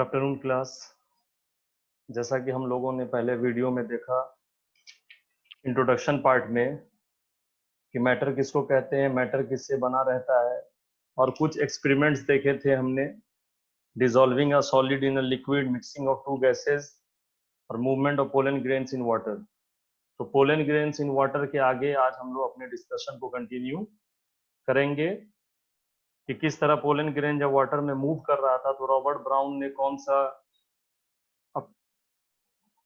Good afternoon class. जैसा कि हम लोगों ने पहले वीडियो में देखा इंट्रोडक्शन पार्ट में कि मैटर किसको कहते हैं, मैटर किससे बना रहता है, और कुछ एक्सपेरिमेंट्स देखे थे हमने, dissolving a solid in a liquid, mixing of two gases और movement of pollen grains in water. तो पोलन ग्रेन्स इन वाटर के आगे आज हम लोग अपने डिस्कशन को कंटिन्यू करेंगे कि किस तरह पोलन ग्रेन जब वाटर में मूव कर रहा था तो रॉबर्ट ब्राउन ने कौन सा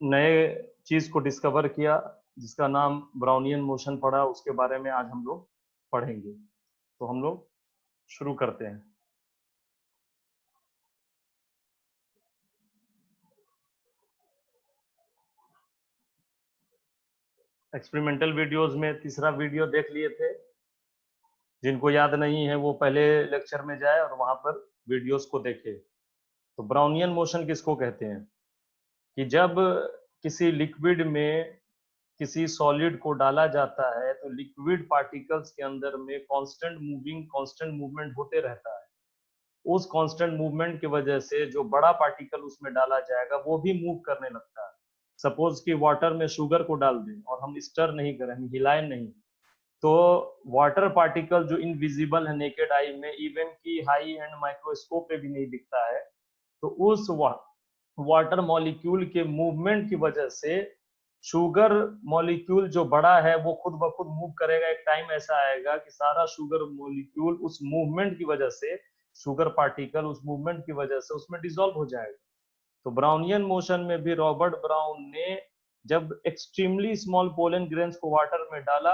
नए चीज को डिस्कवर किया जिसका नाम ब्राउनियन मोशन पड़ा। उसके बारे में आज हम लोग पढ़ेंगे। तो हम लोग शुरू करते हैं। एक्सपेरिमेंटल वीडियोस में तीसरा वीडियो देख लिए थे, जिनको याद नहीं है वो पहले लेक्चर में जाए और वहां पर वीडियोस को देखे। तो ब्राउनियन मोशन किसको कहते हैं कि जब किसी लिक्विड में किसी सॉलिड को डाला जाता है तो लिक्विड पार्टिकल्स के अंदर में कांस्टेंट मूवमेंट होते रहता है। उस कांस्टेंट मूवमेंट की वजह से जो बड़ा पार्टिकल उसमें डाला जाएगा वो भी मूव करने लगता है। सपोज कि वाटर में शुगर को डाल दें और हम स्टर नहीं करें, हम हिलाएं नहीं, तो वाटर पार्टिकल जो इनविजिबल है नेकेड आई में, इवन की हाई एंड माइक्रोस्कोप पे भी नहीं दिखता है, तो उस वाटर मॉलिक्यूल के मूवमेंट की वजह से शुगर मॉलिक्यूल जो बड़ा है वो खुद ब खुद मूव करेगा। एक टाइम ऐसा आएगा कि सारा शुगर मॉलिक्यूल उस मूवमेंट की वजह से, शुगर पार्टिकल उस मूवमेंट की वजह से उसमें डिसॉल्व हो जाएगा। तो ब्राउनियन मोशन में भी रॉबर्ट ब्राउन ने जब एक्सट्रीमली स्मॉल पोलन ग्रेन्स को वाटर में डाला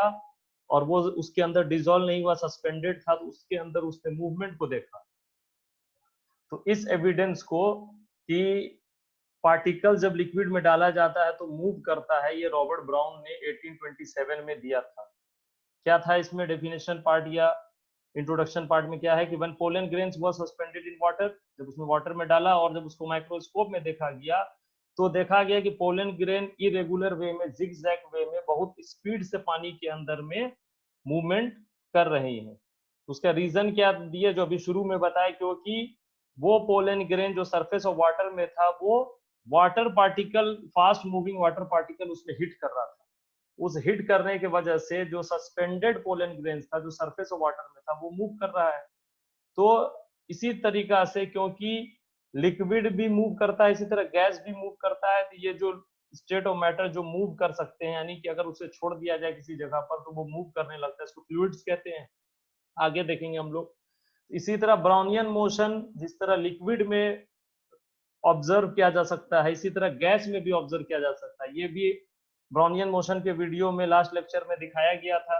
और वो उसके अंदर डिसॉल्व नहीं हुआ, सस्पेंडेड था, तो उसके अंदर उसने मूवमेंट को देखा। तो इस एविडेंस को कि पार्टिकल जब लिक्विड में डाला जाता है तो मूव करता है, ये रॉबर्ट ब्राउन ने 1827 में दिया था। क्या था इसमें डेफिनेशन पार्ट या इंट्रोडक्शन पार्ट में? क्या है कि when pollen grains was suspended in water, जब उसमें वाटर में डाला और जब उसको माइक्रोस्कोप में देखा गया तो देखा गया कि पोलन ग्रेन इरेगुलर वे में, जिगजैग वे में बहुत स्पीड से पानी के अंदर में मूवमेंट कर रही है। उसका रीजन क्या दिया जो अभी शुरू में बताया, क्योंकि वो पोलन ग्रेन जो सरफेस ऑफ वाटर में था वो water particle, fast moving water particle उसमें हिट कर रहा था। उस हिट करने की वजह से जो सस्पेंडेड पोलन ग्रेन्स था जो सरफेस ऑफ वाटर में था वो मूव कर रहा है। तो इसी तरीका से क्योंकि लिक्विड भी मूव करता है, इसी तरह गैस भी मूव करता है, तो ये जो स्टेट ऑफ मैटर जो मूव कर सकते हैं, यानी कि अगर उसे छोड़ दिया जाए किसी जगह पर तो वो मूव करने लगता है, इसको फ्लूइड्स कहते हैं। आगे देखेंगे हम लोग। इसी तरह ब्राउनियन मोशन जिस तरह लिक्विड में ऑब्जर्व किया जा सकता है, इसी तरह गैस में भी ऑब्जर्व किया जा सकता है। ये भी ब्राउनियन मोशन के वीडियो में लास्ट लेक्चर में दिखाया गया था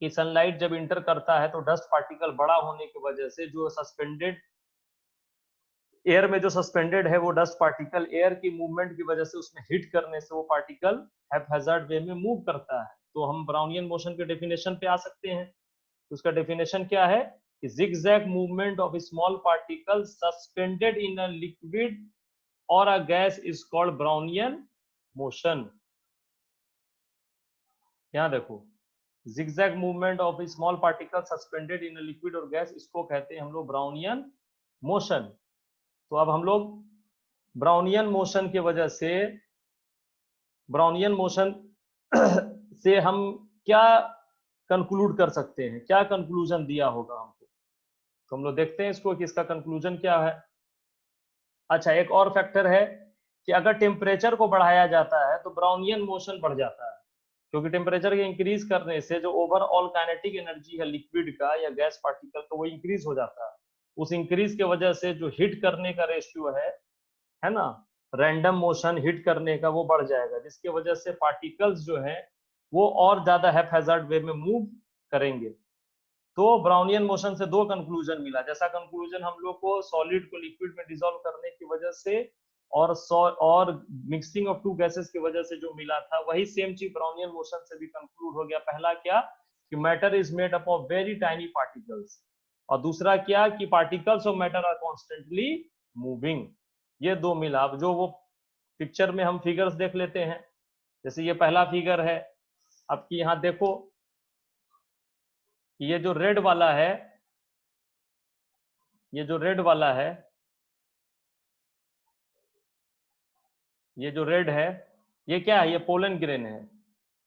कि सनलाइट जब इंटर करता है तो डस्ट पार्टिकल बड़ा होने की वजह से जो सस्पेंडेड एयर में जो सस्पेंडेड है वो डस्ट पार्टिकल एयर की मूवमेंट की वजह से उसमें हिट करने से वो पार्टिकल हैप्पैजार्ड वे में मूव करता है। तो हम ब्राउनियन मोशन के डेफिनेशन पे आ सकते हैं। तो उसका डेफिनेशन क्या है कि zigzag movement of a small particle suspended in a liquid or a gas is called Brownian motion। यहाँ देखो, zigzag movement of a small particle suspended in a liquid or gas, इसको कहते हैं हम लोग ब्राउनियन मोशन। तो अब हम लोग ब्राउनियन मोशन की वजह से, ब्राउनियन मोशन से हम क्या कंक्लूड कर सकते हैं, क्या कंक्लूजन दिया होगा हमको? तो हम लोग देखते हैं इसको कि इसका कंक्लूजन क्या है। अच्छा, एक और फैक्टर है कि अगर टेम्परेचर को बढ़ाया जाता है तो ब्राउनियन मोशन बढ़ जाता है, क्योंकि टेम्परेचर के इंक्रीज करने से जो ओवरऑल काइनेटिक एनर्जी है लिक्विड का या गैस पार्टिकल का वो इंक्रीज हो जाता है। उस इंक्रीज की वजह से जो हिट करने का रेशियो है ना, रैंडम मोशन हिट करने का, वो बढ़ जाएगा, जिसकी वजह से पार्टिकल्स जो है वो और ज्यादा हैप्पैजार्ड वे में मूव करेंगे। तो ब्राउनियन मोशन से दो कंक्लूजन मिला। जैसा कंक्लूजन हम लोग को सॉलिड को लिक्विड में डिसॉल्व करने की वजह से और मिक्सिंग ऑफ टू गैसेस की वजह से जो मिला था, वही सेम चीज ब्राउनियन मोशन से भी कंक्लूड हो गया। पहला क्या कि matter is made up of very tiny particles, और दूसरा क्या कि particles of matter are constantly moving. ये दो मिला। अब जो वो पिक्चर में हम फिगर्स देख लेते हैं, जैसे ये पहला फिगर है। अब की यहाँ देखो, ये जो रेड वाला है, ये जो रेड वाला है ये जो रेड है ये क्या है, ये पोलन ग्रेन है।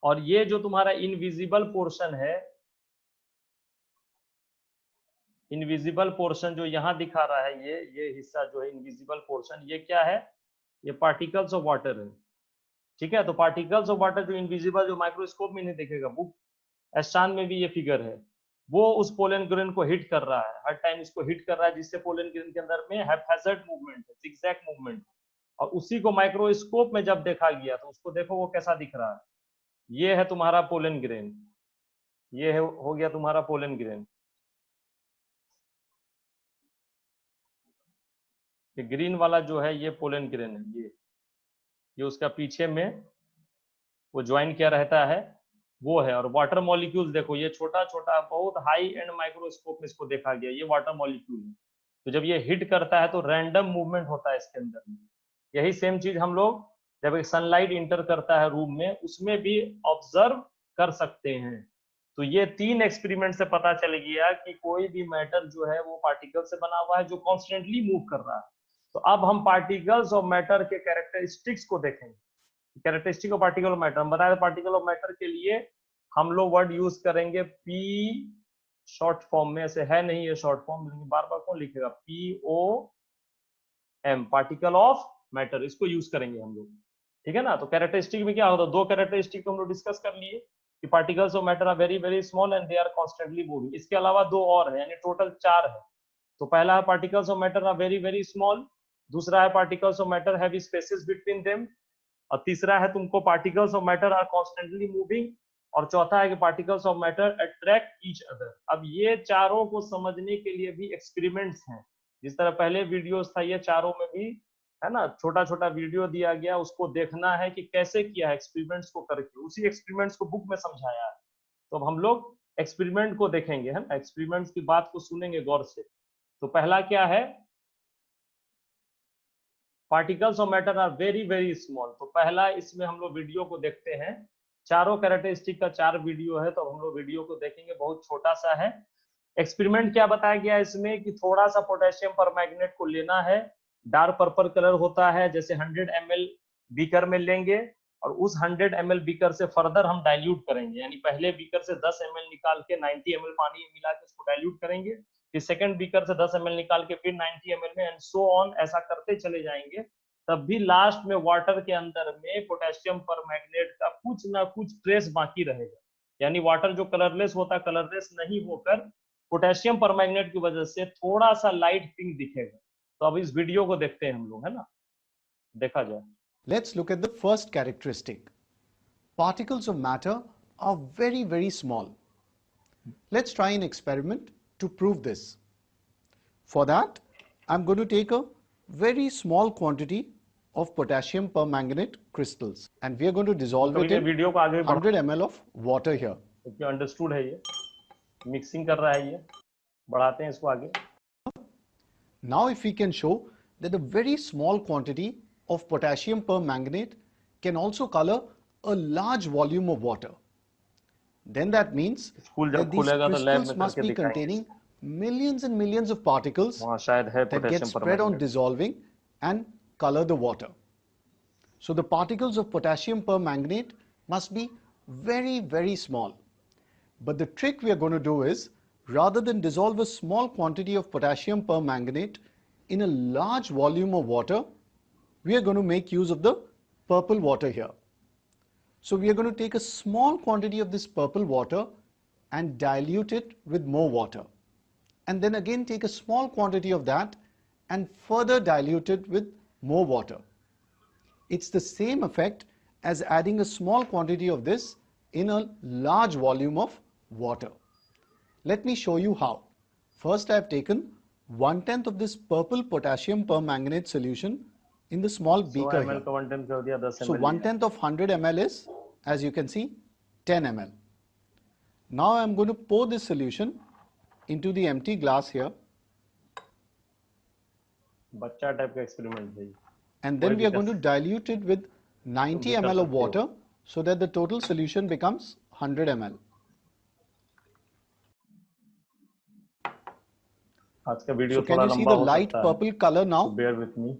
और ये जो तुम्हारा इनविजिबल पोर्शन है, इनविजिबल पोर्शन जो यहाँ दिखा रहा है, ये हिस्सा जो है इनविजिबल पोर्शन, ये क्या है, ये पार्टिकल्स ऑफ वाटर है। ठीक है, तो पार्टिकल्स ऑफ वाटर जो इनविजिबल, जो माइक्रोस्कोप में नहीं दिखेगा, बुक एस्ट्रॉन में भी ये फिगर है, वो उस पोलन ग्रेन को हिट कर रहा है, हर टाइम इसको हिट कर रहा है, जिससे पोलन ग्रेन के अंदर में हैप्पैज़ार्ड मूवमेंट है, जिगजैग मूवमेंट। और उसी को माइक्रोस्कोप में जब देखा गया तो उसको देखो वो कैसा दिख रहा है। ये है तुम्हारा पोलन ग्रेन, ये है, हो गया तुम्हारा पोलन ग्रेन। ये ग्रीन वाला जो है ये पोलन ग्रेन है, ये उसका पीछे में वो ज्वाइन किया रहता है, वो है। और वाटर मॉलिक्यूल्स देखो, ये छोटा छोटा बहुत हाई एंड माइक्रोस्कोप में इसको देखा गया, ये वाटर मॉलिक्यूल है। तो जब ये हिट करता है तो रैंडम मूवमेंट होता है इसके अंदर में। यही सेम चीज हम लोग जब एक सनलाइट इंटर करता है रूम में, उसमें भी ऑब्जर्व कर सकते हैं। तो ये 3 एक्सपेरिमेंट से पता चल गया कि कोई भी मैटर जो है वो पार्टिकल से बना हुआ है जो कॉन्स्टेंटली मूव कर रहा है। तो अब हम पार्टिकल्स और मैटर के कैरेक्टरिस्टिक्स को देखेंगे। Characteristic of particle of matter, हम बताए पार्टिकल ऑफ मैटर के लिए हम लोग वर्ड यूज करेंगे पी शॉर्ट फॉर्म में, ऐसे है नहीं ये शॉर्ट फॉर्म, लेकिन बार बार कौन लिखेगा, POM, पार्टिकल ऑफ मैटर, इसको यूज करेंगे हम लोग। ठीक है ना। तो कैरेक्टरिस्टिक में क्या होता है, 2 कैरेक्टरिस्टिक तो हम लोग डिस्कस कर लिए कि particles of matter are very very small and they are constantly moving. इसके अलावा 2 और है, यानी टोटल 4 है। तो पहला है particles of matter are very very small, दूसरा है particles of matter have spaces between them, और तीसरा है तुमको particles of matter are constantly moving, और चौथा है कि particles of matter attract each other. अब ये चारों को समझने के लिए भी एक्सपेरिमेंट्स हैं, जिस तरह पहले वीडियोस था, ये चारों में भी है ना, छोटा छोटा वीडियो दिया गया, उसको देखना है कि कैसे किया है एक्सपेरिमेंट्स को करके, उसी एक्सपेरिमेंट्स को बुक में समझाया है। तो अब हम लोग एक्सपेरिमेंट को देखेंगे, है ना, एक्सपेरिमेंट्स की बात को सुनेंगे गौर से। तो पहला क्या है, particles of matter are very very small. तो पहला इसमें हम लोग वीडियो को देखते हैं, चारों कैरेक्टरिस्टिक का 4 वीडियो है, तो हम लोग वीडियो को देखेंगे, बहुत छोटा सा है। एक्सपेरिमेंट क्या बताया गया इसमें कि थोड़ा सा पोटेशियम परमैंगनेट को लेना है, डार्क पर्पल कलर होता है, जैसे 100 ml बीकर में लेंगे, और उस 100 ml बीकर से फर्दर हम डाइल्यूट करेंगे, यानी पहले बीकर से 10 ml निकाल के 90 ml पानी मिला के उसको डाइल्यूट करेंगे, फिर सेकंड बीकर से 10 ml निकाल के फिर 90 ml में, एंड सो ऑन, ऐसा करते चले जाएंगे। तब भी लास्ट में वाटर के अंदर में पोटेशियम परमैंगनेट का कुछ ना कुछ ट्रेस बाकी रहेगा, यानी वाटर जो कलरलेस होता है, कलरलेस नहीं होकर पोटेशियम परमैंगनेट की वजह से थोड़ा सा लाइट पिंक दिखेगा। तो अब इस वीडियो को देखते हैं हम लोग, है ना, देखा जाए। Let's look at the first characteristic. Particles of matter are very, very small. Let's try an experiment to prove this. For that, I'm going to take a very small quantity of potassium permanganate crystals, and we are going to dissolve it in 100 ml of water here. Okay, understood है, ये mixing कर रहा है, ये बढ़ाते हैं इसको आगे। Now if we can show that a very small quantity of potassium permanganate can also color a large volume of water, then that means that these crystals must be containing millions and millions of particles that get spread on dissolving and color the water. So the particles of potassium permanganate must be very, very small. But the trick we are going to do is, rather than dissolve a small quantity of potassium permanganate in a large volume of water, we are going to make use of the purple water here. So we are going to take a small quantity of this purple water and dilute it with more water, and then again take a small quantity of that and further dilute it with more water. It's the same effect as adding a small quantity of this in a large volume of water. Let me show you how. First, I have taken 1/10 of this purple potassium permanganate solution in the small beaker here. So 1/10 of 100 ml is, as you can see, 10 ml. Now I am going to pour this solution into the empty glass here. बच्चा type का experiment है। And then we are going to dilute it with 90 ml of water so that the total solution becomes 100 ml. आज का video so can you see the light purple color now? So bear with me.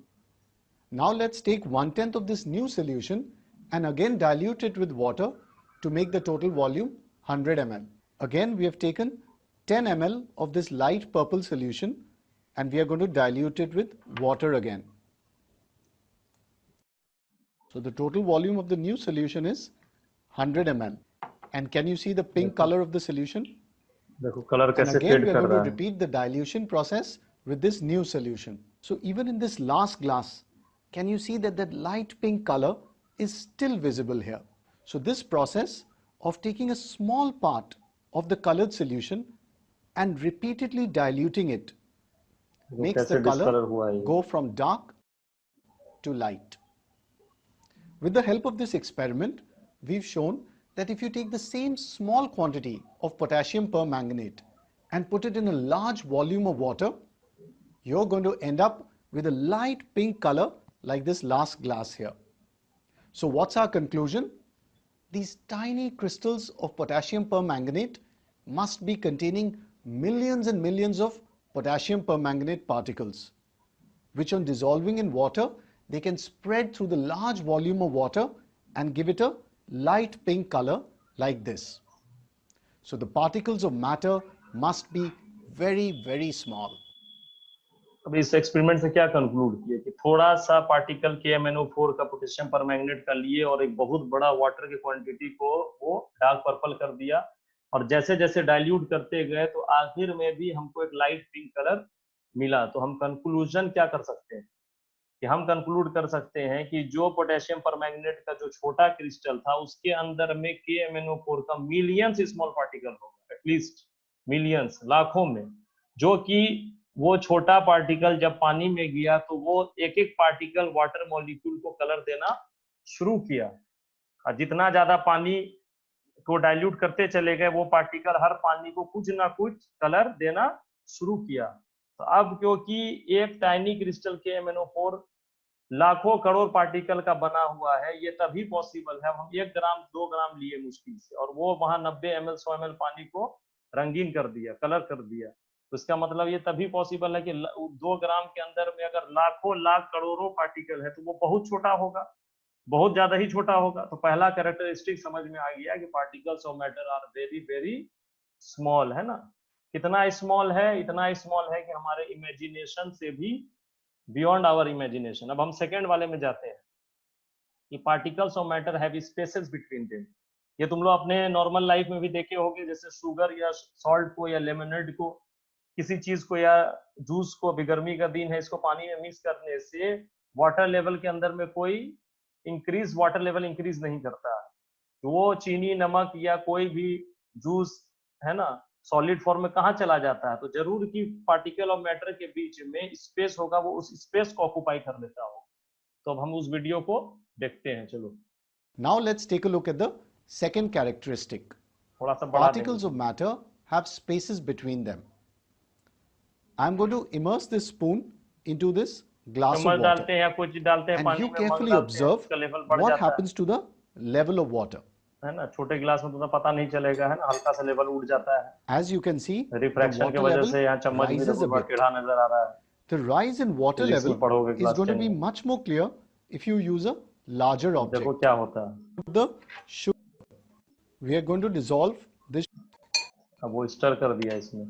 Now let's take 1/10 of this new solution and again dilute it with water to make the total volume 100 ml. Again, we have taken 10 ml of this light purple solution and we are going to dilute it with water again. So the total volume of the new solution is 100 ml. And can you see the pink color of the solution? देखो colour And कैसे again, fade we are कर going रहा to है. repeat the dilution process with this new solution. So even in this last glass, can you see that that light pink color is still visible here? So this process of taking a small part of the colored solution and repeatedly diluting it देखो makes कैसे the color discolour हुआ है ये. go from dark to light. With the help of this experiment, we've shown that if you take the same small quantity of potassium permanganate and put it in a large volume of water, you're going to end up with a light pink color like this last glass here. So what's our conclusion? These tiny crystals of potassium permanganate must be containing millions and millions of potassium permanganate particles, which on dissolving in water, they can spread through the large volume of water and give it a light pink color like this. So the particles of matter must be very, very small. अब इस experiment से क्या conclude किए कि थोड़ा सा particle KMnO4 का potassium permanganate का लिए और एक बहुत बड़ा वाटर की क्वांटिटी को वो डार्क पर्पल कर दिया, और जैसे जैसे डाइल्यूट करते गए तो आखिर में भी हमको एक लाइट पिंक कलर मिला. तो हम कंक्लूजन क्या कर सकते हैं कि हम कंक्लूड कर सकते हैं कि जो पोटेशियम परमैंगनेट का जो छोटा क्रिस्टल था उसके अंदर में KMnO4 का मिलियंस स्मॉल पार्टिकल होगा, एटलीस्ट मिलियंस, लाखों में, जो कि वो छोटा पार्टिकल जब पानी में गया तो वो एक एक पार्टिकल वाटर मॉलिक्यूल को कलर देना शुरू किया, और जितना ज्यादा पानी को डाइल्यूट करते चले गए वो पार्टिकल हर पानी को कुछ ना कुछ कलर देना शुरू किया. तो अब क्योंकि एक टाइनी क्रिस्टल KMnO4 लाखों करोड़ पार्टिकल का बना हुआ है, ये तभी पॉसिबल है. हम 1 ग्राम 2 ग्राम लिए मुश्किल से, और वो वहां 90 ml 100 ml पानी को रंगीन कर दिया, कलर कर दिया. तो इसका मतलब ये तभी पॉसिबल है कि 2 ग्राम के अंदर में अगर लाखों लाख करोड़ों पार्टिकल है तो वो बहुत छोटा होगा, बहुत ज्यादा ही छोटा होगा. तो पहला कैरेक्टरिस्टिक समझ में आ गया कि particles of matter are very very small, है ना. कितना स्मॉल है? इतना स्मॉल है कि हमारे इमेजिनेशन से भी बियॉन्ड आवर इमेजिनेशन. अब हम सेकेंड वाले में जाते हैं कि particles of matter have spaces between them. ये तुम लोग अपने नॉर्मल लाइफ में भी देखे होंगे, जैसे शुगर या सॉल्ट को या लेमनेड को, किसी चीज को या जूस को, अभी गर्मी का दिन है, इसको पानी में मिक्स करने से वाटर लेवल के अंदर में कोई वाटर लेवल इंक्रीज नहीं करता. तो वो चीनी, नमक या कोई भी जूस, है ना, सॉलिड फॉर्म में कहाँ चला जाता है? तो जरूर कि पार्टिकल ऑफ मैटर के बीच में स्पेस होगा, वो उस स्पेस को ऑक्यूपाई कर लेता होगा. तो अब हम उस वीडियो को देखते हैं. चलो. Now let's take a look at the second characteristic. थोड़ा सा बढ़ा Particles of matter have spaces between them. I'm going to immerse this spoon into this glass of चम्मच water. डालते हैं या कुछ डालते हैं And पानी you में, मग carefully डालते हैं, observe उसका लेवल बढ़ what जाता है, happens to the level of water. है ना. छोटे गिलास में तो पता नहीं चलेगा, है ना, हल्का सा लेवल उड़ जाता है. As you can see, the refraction की water वजह level से यहाँ चम्मच में rises a थोड़ा bit. टेढ़ा नजर आ रहा है. The rise in water Physics में level पढ़ोगे is class going to 10 be में. much more clear if you use a larger देखो object. क्या होता है. The sugar, we are going to dissolve this. अब वो स्टर कर दिया इसमें.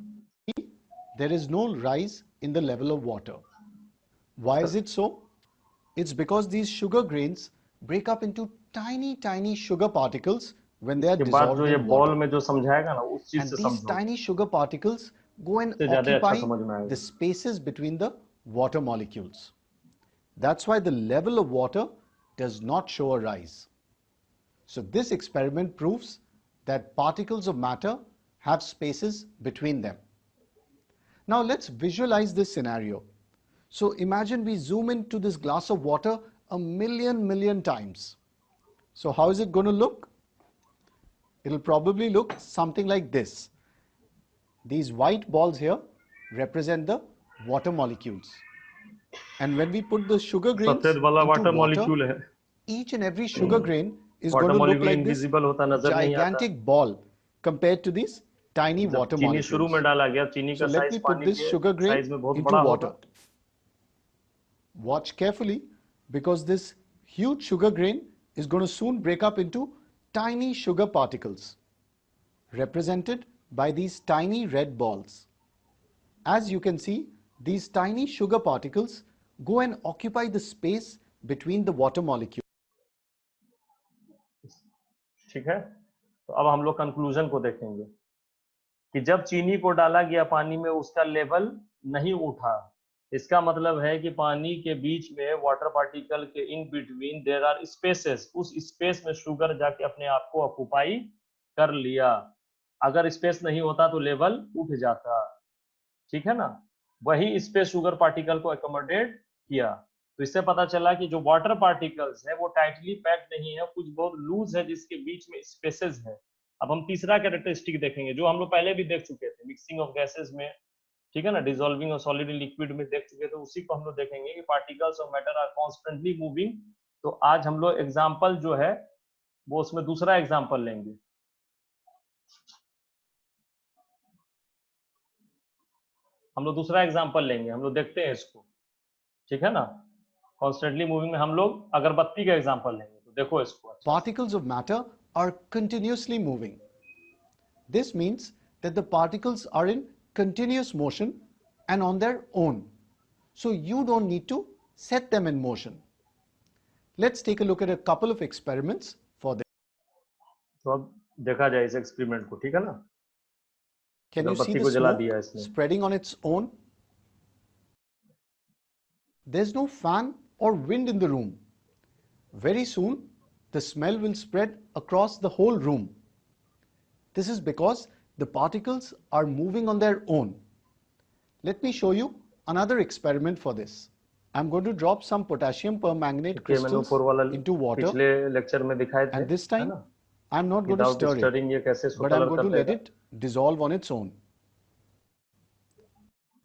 There is no rise in the level of water. Why is it so? It's because these sugar grains break up into tiny, tiny sugar particles when they are के बाद dissolved जो ये in ball water. में जो समझाएगा ना, उस चीज And से these समझो, tiny sugar particles go and इससे ज्यादा अच्छा occupy समझ में आएगा. the spaces between the water molecules. That's why the level of water does not show a rise. So this experiment proves that particles of matter have spaces between them. Now let's visualize this scenario. So imagine we zoom into this glass of water a million times. So how is it going to look? It'll probably look something like this. These white balls here represent the water molecules. And when we put the sugar grains सफेद वाला into water water, molecule है. each and every sugar grain is water going to look molecule like this invisible होता नजर नहीं आता. gigantic ball compared to these tiny जब water चीनी शुरू molecules. में डाला गया, चीनी So का let me साइज put पानी this के sugar grain साइज में बहुत into बड़ा water. होगा. Watch carefully. because this huge sugar grain is going to soon break up into tiny sugar particles, represented by these tiny red balls. As you can see, these tiny sugar particles go and occupy the space between the water molecules. ठीक है, तो अब हम लोग conclusion को देखेंगे कि जब चीनी को डाला गया पानी में उसका लेवल नहीं उठा, इसका मतलब है कि पानी के बीच में वाटर पार्टिकल के in between there are spaces, उस स्पेस में शुगर जाके अपने आप को ऑक्युपाई कर लिया। अगर स्पेस नहीं होता तो लेवल उठ जाता, ठीक है ना। वही स्पेस शुगर पार्टिकल को एकोमोडेट किया। तो इससे पता चला कि जो वाटर पार्टिकल्स है वो टाइटली पैक्ड नहीं है, कुछ बहुत लूज है जिसके बीच में स्पेसेस है। अब हम तीसरा कैरेक्टरिस्टिक देखेंगे जो हम लोग पहले भी देख चुके थे मिक्सिंग ऑफ गैसेस में, ठीक है ना, dissolving of solid in liquid में देख चुके थे, उसी को हम लोग देखेंगे कि particles of matter are constantly moving. तो आज हम लोग एग्जाम्पल जो है वो उसमें दूसरा एग्जाम्पल लेंगे। हम लोग दूसरा एग्जाम्पल लेंगे, हम लोग देखते हैं इसको, ठीक है ना। कॉन्स्टेंटली मूविंग में हम लोग अगरबत्ती का एग्जाम्पल लेंगे, तो देखो इसको। Particles of matter are continuously moving. This means that the particles are in continuous motion and on their own. So you don't need to set them in motion. Let's take a look at a couple of experiments for this. तो अब देखा जाए इस experiment को, ठीक है ना। Can you see अगरबत्ती the को जला smoke दिया इसने। spreading on its own? There's no fan or wind in the room. Very soon, the smell will spread across the whole room. This is because the particles are moving on their own. Let me show you another experiment for this. I'm going to drop some potassium permanganate crystals into water, पिछले lecture में दिखाए थे, and this time है ना? I'm not going to Without stir stirring ये it, कैसे इसको but I'm colour going कर to let देगा। it dissolve on its own.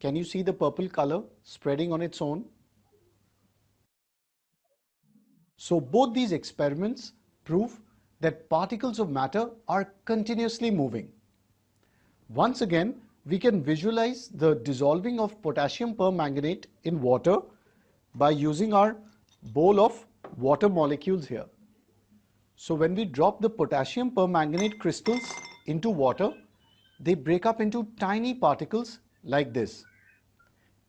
Can you see the purple color spreading on its own? So both these experiments prove that particles of matter are continuously moving. Once again, we can visualize the dissolving of potassium permanganate in water by using our bowl of water molecules here. So when we drop the potassium permanganate crystals into water, they break up into tiny particles like this.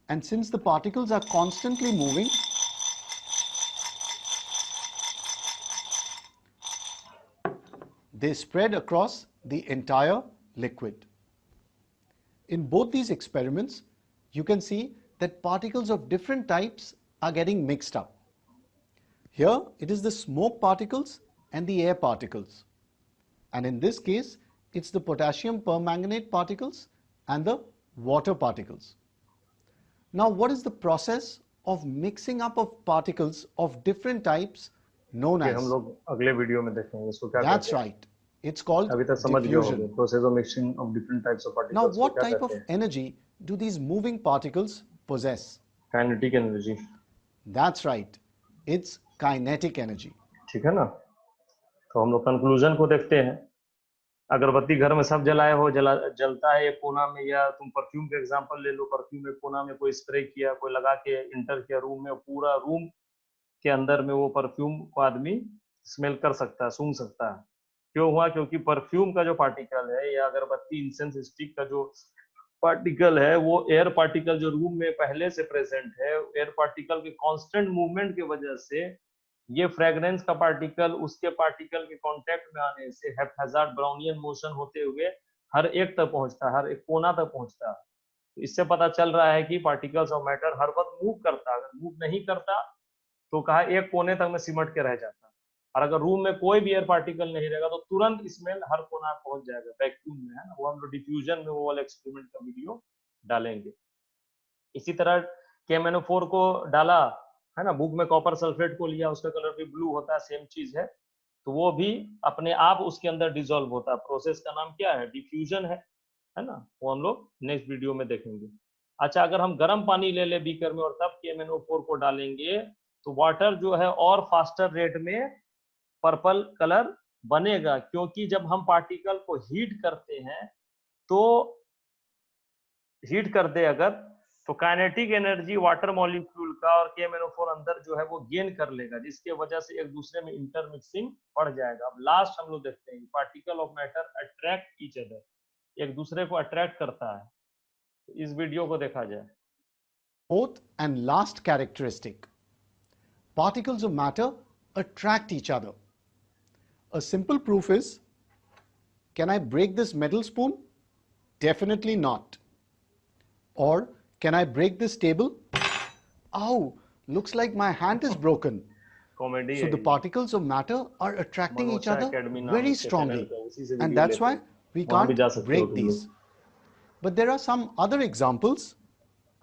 And since the particles are constantly moving, they spread across the entire liquid. In both these experiments, you can see that particles of different types are getting mixed up. Here it is the smoke particles and the air particles. And in this case, it's the potassium permanganate particles and the water particles. Now, what is the process of mixing up of particles of different types known as? हम लोग अगले video में देखेंगे इसको क्या That's कहते हैं। right. It's called अभी तक समझ गए होंगे diffusion. Process of mixing of different types of Now, particles को what क्या type of कहते हैं। energy do these moving particles possess? Kinetic energy. That's right. It's kinetic energy. ठीक है ना। तो हम लोग कंक्लूजन को देखते हैं। अगरबत्ती घर में सब जलाए हो, जलता है एक कोना में, या तुम परफ्यूम का एग्जांपल ले लो, परफ्यूम एक कोना में कोई स्प्रे किया, कोई लगा के इंटर किया रूम में, पूरा रूम के अंदर में वो परफ्यूम को आदमी स्मेल कर सकता है, सूंघ सकता है। क्यों हुआ? क्योंकि परफ्यूम का जो पार्टिकल है या अगरबत्ती इंसेंस स्टिक का जो पार्टिकल है वो एयर पार्टिकल जो रूम में पहले से प्रेजेंट है, एयर पार्टिकल के कांस्टेंट मूवमेंट की वजह से ये फ्रेग्रेंस का पार्टिकल उसके पार्टिकल के कांटेक्ट में आने से हैप्पैजार्ड ब्राउनियन मोशन होते हुए हर एक तक पहुंचता है, हर एक कोना तक पहुंचता है। तो इससे पता चल रहा है कि पार्टिकल्स ऑफ मैटर हर वक्त मूव करता है। अगर मूव नहीं करता तो कहा एक कोने तक में सिमट के रह जाता, और अगर रूम में कोई भी एयर पार्टिकल नहीं रहेगा तो तुरंत स्मेल हर कोना पहुंच जाएगा वैक्यूम में, है ना। वो हम लोग डिफ्यूजन में वो वाला एक्सपेरिमेंट का वीडियो डालेंगे। इसी तरह KMnO4 को डाला, है ना, बुक में कॉपर सल्फेट को लिया, उसका कलर भी ब्लू होता है, सेम चीज है। तो वो भी अपने आप उसके अंदर डिसॉल्व होता है। प्रोसेस का नाम क्या है? डिफ्यूजन है ना। वो हम लोग नेक्स्ट वीडियो में देखेंगे। अच्छा, अगर हम गर्म पानी ले ले बीकर में और तब KMnO4 को डालेंगे तो वाटर जो है और फास्टर रेट में पर्पल कलर बनेगा, क्योंकि जब हम पार्टिकल को हीट करते हैं तो हीट कर दे अगर तो काइनेटिक एनर्जी वाटर मॉलिक्यूल का और KMnO4 अंदर जो है वो गेन कर लेगा, जिसके वजह से एक दूसरे में इंटरमिक्सिंग बढ़ जाएगा। अब लास्ट हम लोग देखते हैं particle of matter attract each other, एक दूसरे को अट्रैक्ट करता है। तो इस वीडियो को देखा जाए। Fourth and last characteristic, particles of matter attract each other. A simple proof is, can I break this metal spoon? Definitely not. Or can I break this table? Ow, looks like my hand is broken. Comedy So है the particles of matter are attracting each other very strongly, and that's why we वहां भी जा can't सकते हो break तुम लोग। these. But there are some other examples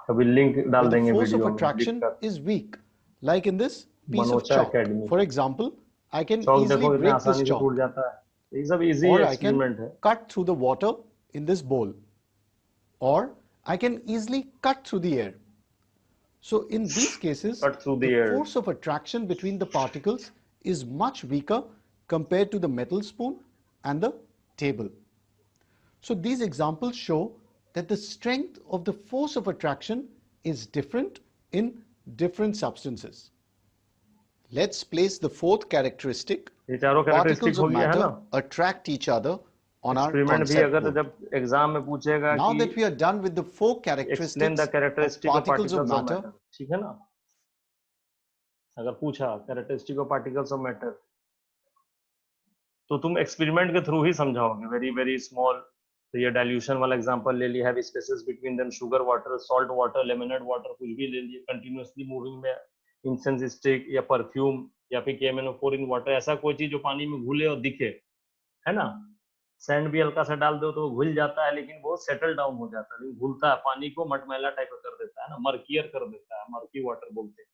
अभी link डाल where the देंगे force of वीडियो में, attraction लिखकर। is weak, like in this piece of Manocha chalk. Academy For example, I can Chowk easily देखो कितने break this आसानी से टूट chalk, जाता है। ये सब easy or I can experiment है। cut through the water in this bowl, or I can easily cut through the air. So in these cases, Cut through the the air. force of attraction between the particles is much weaker compared to the metal spoon and the table. So these examples show that the strength of the force of attraction is different in different substances. Let's place the fourth characteristic. ये चारों characteristic Particles हो of गया है matter ना। attract each other on our experiment भी concept अगर board. जब exam में पूछेगा Now कि that we are done with the four explain characteristics the of characteristic of particles of particles of matter, matter, ठीक है ना, अगर पूछा characteristic of particles of matter तो तुम एक्सपेरिमेंट के थ्रू ही समझाओगे। वेरी वेरी स्मॉल, तो ये डाइल्यूशन वाला एग्जांपल ले लिया, have spaces between them, sugar water, salt water, lemonade water, कुछ भी ले लिए, कंटिन्यूअसली मूविंग में इंसेंस स्टिक या परफ्यूम या फिर KMnO4 इन वाटर, ऐसा कोई चीज जो पानी में घुले और दिखे, है ना। सैंड भी हल्का सा डाल दो तो वो घुल जाता है, लेकिन वो सेटल डाउन हो जाता है, लेकिन घुलता है, पानी को मटमैला टाइप का कर देता है ना, मर्कियर कर देता है, मर्की वाटर बोलते हैं।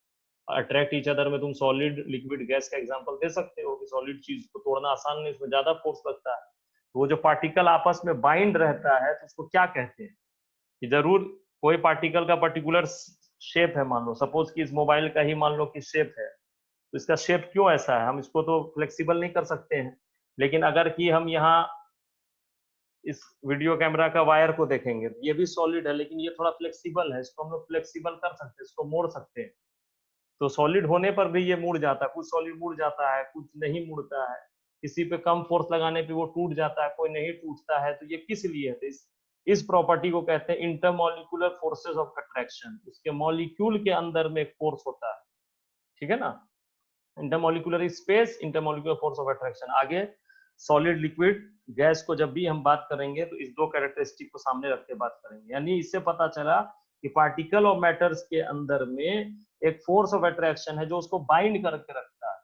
अट्रैक्ट ईच अदर में तुम सॉलिड लिक्विड गैस का एग्जांपल दे सकते हो कि सॉलिड चीज को तोड़ना आसान नहीं, इसमें ज्यादा फोर्स लगता है। तो वो जो पार्टिकल आपस में बाइंड रहता है तो उसको क्या कहते हैं, कि जरूर कोई पार्टिकल का पर्टिकुलर शेप है, मान लो सपोज कि इस मोबाइल का ही मान लो कि शेप है, तो इसका शेप क्यों ऐसा है, हम इसको तो फ्लेक्सिबल नहीं कर सकते हैं। लेकिन अगर कि हम यहाँ इस वीडियो कैमरा का वायर को देखेंगे तो ये भी सॉलिड है, लेकिन ये थोड़ा फ्लेक्सिबल है, इसको हम लोग फ्लेक्सिबल कर सकते हैं, इसको मोड़ सकते हैं। तो सॉलिड होने पर भी ये मुड़ जाता है, कुछ सॉलिड मुड़ जाता है, कुछ नहीं मुड़ता है, किसी पे कम फोर्स लगाने पे वो टूट जाता है, कोई नहीं टूटता है। तो ये किस लिए है, तो इस प्रॉपर्टी को कहते हैं इंटरमॉलिक्यूलर फोर्सेस ऑफ अट्रैक्शन। उसके मॉलिक्यूल के अंदर में एक फोर्स होता है, ठीक है ना, intermolecular space, intermolecular force of attraction. आगे सॉलिड लिक्विड गैस को जब भी हम बात करेंगे तो इस दो कैरेक्टरिस्टिक को सामने रख के बात करेंगे। यानी इससे पता चला कि पार्टिकल ऑफ मैटर्स के अंदर में एक फोर्स ऑफ अट्रैक्शन है जो उसको बाइंड करके रखता है,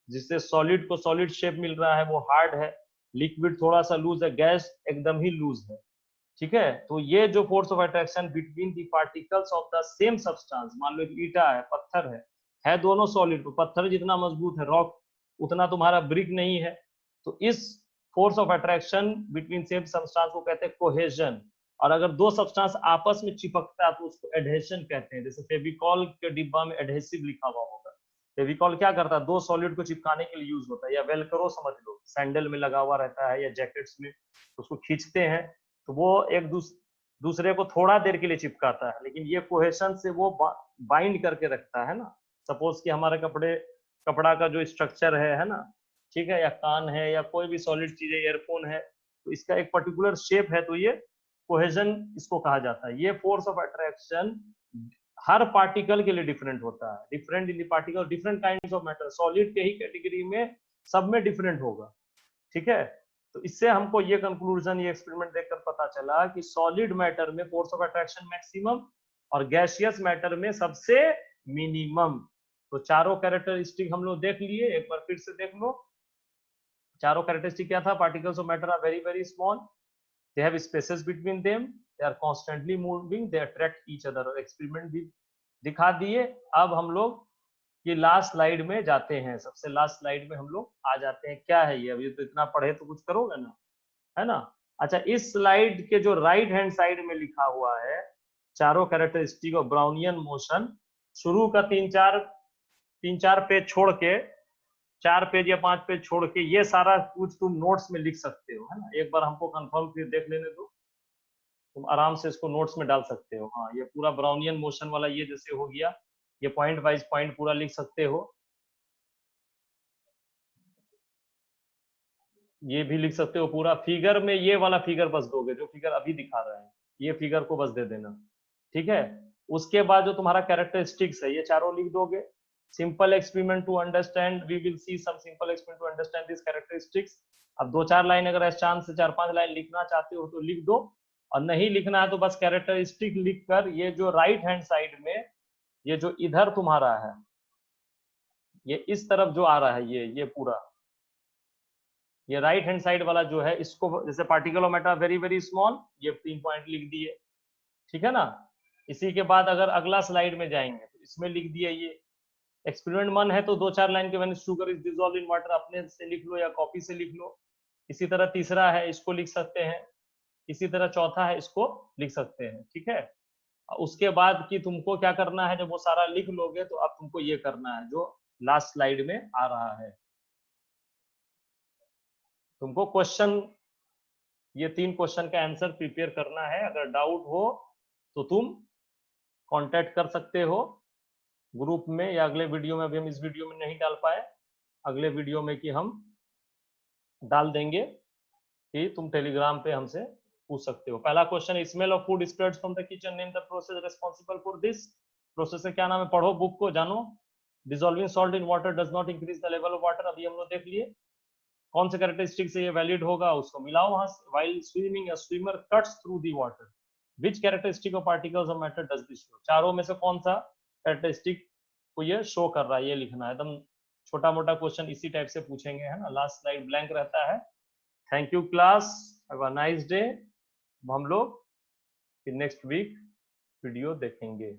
जिससे सॉलिड को सॉलिड शेप मिल रहा है, वो हार्ड है, लिक्विड थोड़ा सा लूज है, गैस एकदम ही लूज है, ठीक है। तो ये जो force of attraction between the particles of the same substance, मान लो एक ईटा है, पत्थर है दोनों सॉलिड, तो पत्थर जितना मजबूत है, रॉक उतना तुम्हारा ब्रिक नहीं है। तो इस force of attraction between same substance को कहते हैं कोहेजन। और अगर दो सब्सटेंस आपस में चिपकता है तो उसको एडहेशन कहते हैं। जैसे फेविकॉल के डिब्बा में एडहेसिव लिखा हुआ होगा, फेविकॉल क्या करता है, दो सॉलिड को चिपकाने के लिए यूज होता है, या वेलक्रो समझ लो, सैंडल में लगा हुआ रहता है या जैकेट्स में, उसको खींचते हैं तो वो एक दूसरे को थोड़ा देर के लिए चिपकाता है, लेकिन ये कोहेशन से वो बाइंड करके रखता है ना। सपोज कि हमारे कपड़ा का जो स्ट्रक्चर है ना, ठीक है, या कान है या कोई भी सॉलिड चीज है, ईयरफोन है, तो इसका एक पर्टिकुलर शेप है, तो ये कोहेजन इसको कहा जाता है। ये force of attraction her particle के लिए डिफरेंट होता है, different in the particle, different kinds of matter, solid के ही कैटेगरी में सब में डिफरेंट होगा, ठीक है। तो इससे हमको ये कंक्लूजन, ये एक्सपेरिमेंट देखकर पता चला कि सॉलिड मैटर में फोर्स ऑफ अट्रैक्शन मैक्सिमम और गैसियस मैटर में सबसे मिनिमम। तो चारों कैरेक्टरिस्टिक हम लोग देख लिए, एक बार फिर से देख लो। चारों कैरेक्टरिस्टिक क्या था, particles of matter are very very small, they have spaces between them, they are constantly moving, they attract each other. और एक्सपेरिमेंट भी दिखा दिए। अब हम लोग ये लास्ट स्लाइड में जाते हैं, सबसे लास्ट स्लाइड में हम लोग आ जाते हैं। क्या है ये, अभी तो इतना पढ़े तो कुछ करोगे ना, है ना। अच्छा, इस स्लाइड के जो राइट हैंड साइड में लिखा हुआ है चारों कैरेक्टरिस्टिक ऑफ ब्राउनियन मोशन, शुरू का तीन चार पेज छोड़ के, 4 पेज या 5 पेज छोड़ के, ये सारा कुछ तुम नोट्स में लिख सकते हो, है ना। एक बार हमको कंफर्म फिर देख लेने दो। तुम आराम से इसको नोट्स में डाल सकते हो। हाँ, ये पूरा ब्राउनियन मोशन वाला ये जैसे हो गया, ये पॉइंट वाइज पॉइंट पूरा लिख सकते हो। ये भी लिख सकते हो पूरा। फिगर में ये वाला फिगर बस दोगे, जो फिगर अभी दिखा रहे हैं, ये फिगर को बस दे देना, ठीक है। उसके बाद जो तुम्हारा कैरेक्टरिस्टिक्स है, ये चारों लिख दोगे। Simple experiment to understand, we will see some simple experiment to understand this characteristics. अब 2-4 लाइन अगर चांस से 4-5 लाइन लिखना चाहते हो तो लिख दो, और नहीं लिखना है तो बस कैरेक्टरिस्टिक लिखकर ये जो राइट हैंड साइड में, ये जो इधर तुम्हारा है, ये इस तरफ जो आ रहा है, ये पूरा, ये राइट हैंड साइड वाला जो है, इसको जैसे particle of matter very very small, ये 3 पॉइंट लिख दिए, ठीक है ना। इसी के बाद अगर अगला स्लाइड में जाएंगे तो इसमें लिख दिया ये एक्सपेरिमेंट 1 है, तो 2-4 लाइन के when sugar is dissolved in water अपने से लिख लो या कॉपी से लिख लो। इसी तरह तीसरा है, इसको लिख सकते हैं। इसी तरह चौथा है, इसको लिख सकते हैं, ठीक है। उसके बाद कि तुमको क्या करना है, जब वो सारा लिख लोगे तो अब तुमको ये करना है जो लास्ट स्लाइड में आ रहा है। तुमको क्वेश्चन, ये 3 क्वेश्चन का आंसर प्रिपेयर करना है। अगर डाउट हो तो तुम कांटेक्ट कर सकते हो ग्रुप में, या अगले वीडियो में, अभी हम इस वीडियो में नहीं डाल पाए, अगले वीडियो में कि हम डाल देंगे कि तुम टेलीग्राम पे हमसे पूछ सकते हो। पहला question, smell of food spreads from the kitchen, name the process responsible for this. Process का क्या नाम है, पढ़ो बुक को, जानो। Dissolving salt in water does not increase the level of water, अभी हम लोग देख लिए। कौन से कैरेक्टरिस्टिक से ये वैलिड होगा, उसको मिलाओ वहां से। While swimming a swimmer cuts through the water, which characteristic of particles of matter does this show. चारों में से कौन सा कैरेक्टरिस्टिक को ये शो कर रहा है, ये लिखना है। एकदम छोटा मोटा क्वेश्चन इसी टाइप से पूछेंगे, है ना। लास्ट स्लाइड ब्लैंक रहता है। Thank you class, have a nice day. हम लोग फिर नेक्स्ट वीक वीडियो देखेंगे।